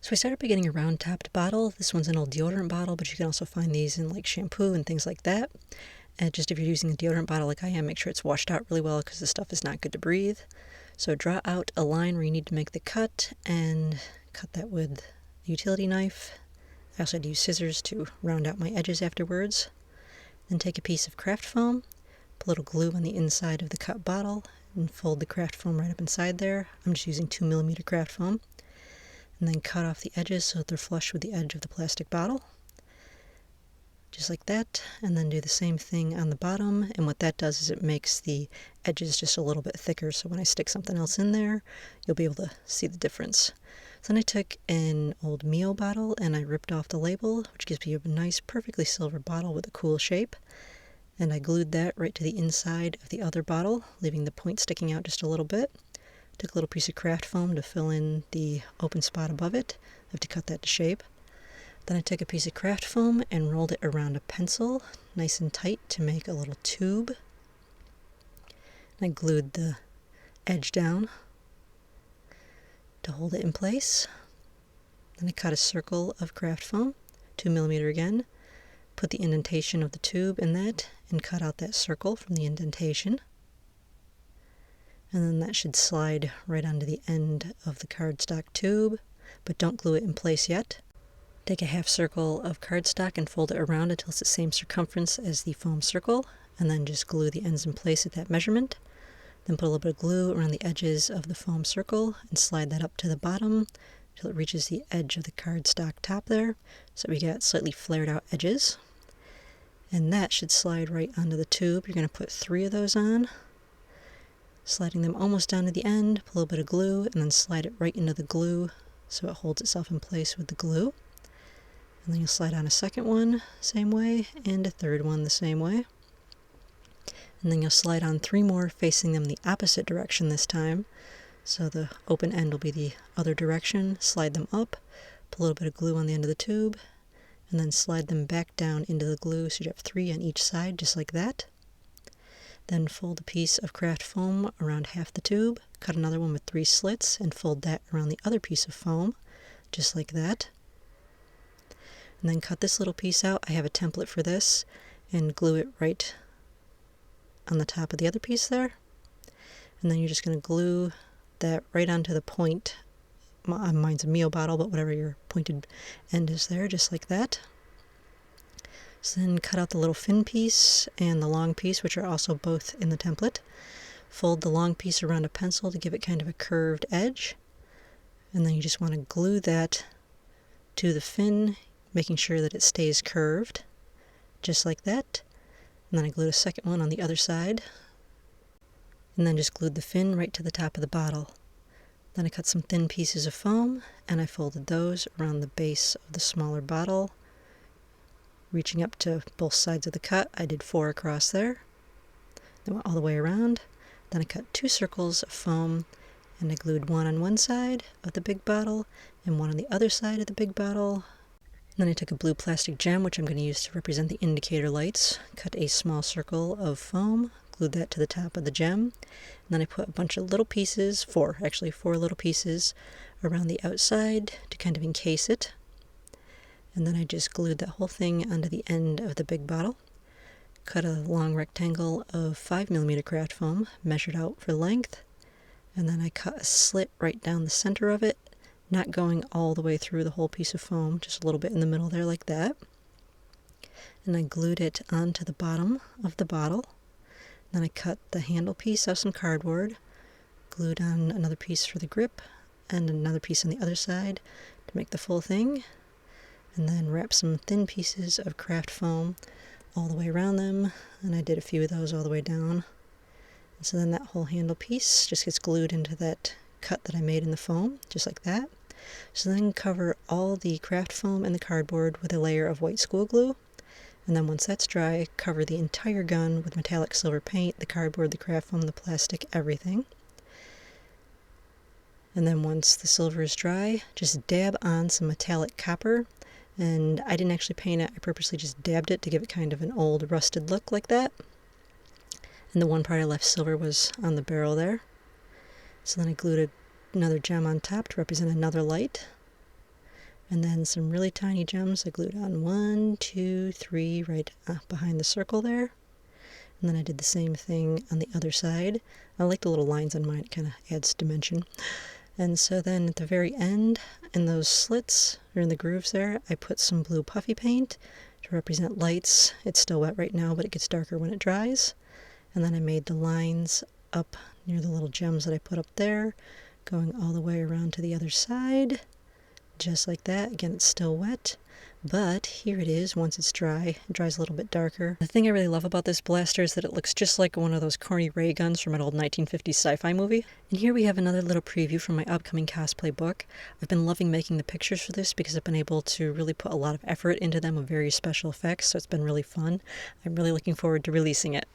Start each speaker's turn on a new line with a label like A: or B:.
A: So I started by getting a round topped bottle. This one's an old deodorant bottle, but you can also find these in like shampoo and things like that. And just if you're using a deodorant bottle like I am, make sure it's washed out really well because the stuff is not good to breathe. So draw out a line where you need to make the cut and cut that with a utility knife. I also had to use scissors to round out my edges afterwards. Then take a piece of craft foam, put a little glue on the inside of the cut bottle, and fold the craft foam right up inside there. I'm just using 2mm craft foam. And then cut off the edges so that they're flush with the edge of the plastic bottle. Just like that, and then do the same thing on the bottom, and what that does is it makes the edges just a little bit thicker, so when I stick something else in there, you'll be able to see the difference. So then I took an old Mio bottle and I ripped off the label, which gives me a nice perfectly silver bottle with a cool shape, and I glued that right to the inside of the other bottle, leaving the point sticking out just a little bit. Took a little piece of craft foam to fill in the open spot above it. I have to cut that to shape. Then I took a piece of craft foam and rolled it around a pencil, nice and tight, to make a little tube. And I glued the edge down to hold it in place. Then I cut a circle of craft foam, 2mm again, put the indentation of the tube in that, and cut out that circle from the indentation. And then that should slide right onto the end of the cardstock tube, but don't glue it in place yet. Take a half circle of cardstock and fold it around until it's the same circumference as the foam circle, and then just glue the ends in place at that measurement. Then put a little bit of glue around the edges of the foam circle and slide that up to the bottom until it reaches the edge of the cardstock top there, so we get slightly flared out edges. And that should slide right onto the tube. You're going to put 3 of those on, sliding them almost down to the end, put a little bit of glue, and then slide it right into the glue so it holds itself in place with the glue. And then you'll slide on a second one, same way, and a third one the same way. And then you'll slide on 3 more, facing them the opposite direction this time. So the open end will be the other direction. Slide them up, put a little bit of glue on the end of the tube, and then slide them back down into the glue so you have 3 on each side, just like that. Then fold a piece of craft foam around half the tube, cut another one with 3 slits, and fold that around the other piece of foam, just like that. And then cut this little piece out. I have a template for this, and glue it right on the top of the other piece there. And then you're just going to glue that right onto the point. Mine's a Mio bottle, but whatever your pointed end is there, just like that. So then cut out the little fin piece and the long piece, which are also both in the template. Fold the long piece around a pencil to give it kind of a curved edge. And then you just want to glue that to the fin, making sure that it stays curved, just like that. And then I glued a second one on the other side. And then just glued the fin right to the top of the bottle. Then I cut some thin pieces of foam, and I folded those around the base of the smaller bottle, reaching up to both sides of the cut. I did 4 across there. Then went all the way around. Then I cut 2 circles of foam, and I glued one on one side of the big bottle and one on the other side of the big bottle. Then I took a blue plastic gem, which I'm going to use to represent the indicator lights, cut a small circle of foam, glued that to the top of the gem, and then I put a bunch of little pieces, 4 little pieces around the outside to kind of encase it. And then I just glued that whole thing onto the end of the big bottle. Cut a long rectangle of 5mm craft foam, measured out for length, and then I cut a slit right down the center of it, not going all the way through the whole piece of foam, just a little bit in the middle there like that. And I glued it onto the bottom of the bottle. Then I cut the handle piece out of some cardboard, glued on another piece for the grip, and another piece on the other side to make the full thing. And then wrap some thin pieces of craft foam all the way around them, and I did a few of those all the way down. And so then that whole handle piece just gets glued into that cut that I made in the foam, just like that. So then cover all the craft foam and the cardboard with a layer of white school glue, and then once that's dry, cover the entire gun with metallic silver paint, the cardboard, the craft foam, the plastic, everything. And then once the silver is dry, just dab on some metallic copper, and I didn't actually paint it, I purposely just dabbed it to give it kind of an old rusted look like that. And the one part I left silver was on the barrel there. So then I glued another gem on top to represent another light. And then some really tiny gems I glued on 1, 2, 3 right behind the circle there. And then I did the same thing on the other side. I like the little lines on mine, it kind of adds dimension. And so then at the very end, in those slits, or in the grooves there, I put some blue puffy paint to represent lights. It's still wet right now, but it gets darker when it dries. And then I made the lines up near the little gems that I put up there, going all the way around to the other side, just like that. Again, it's still wet, but here it is once it's dry. It dries a little bit darker. The thing I really love about this blaster is that it looks just like one of those corny ray guns from an old 1950s sci-fi movie. And here we have another little preview from my upcoming cosplay book. I've been loving making the pictures for this because I've been able to really put a lot of effort into them with very special effects, so it's been really fun. I'm really looking forward to releasing it.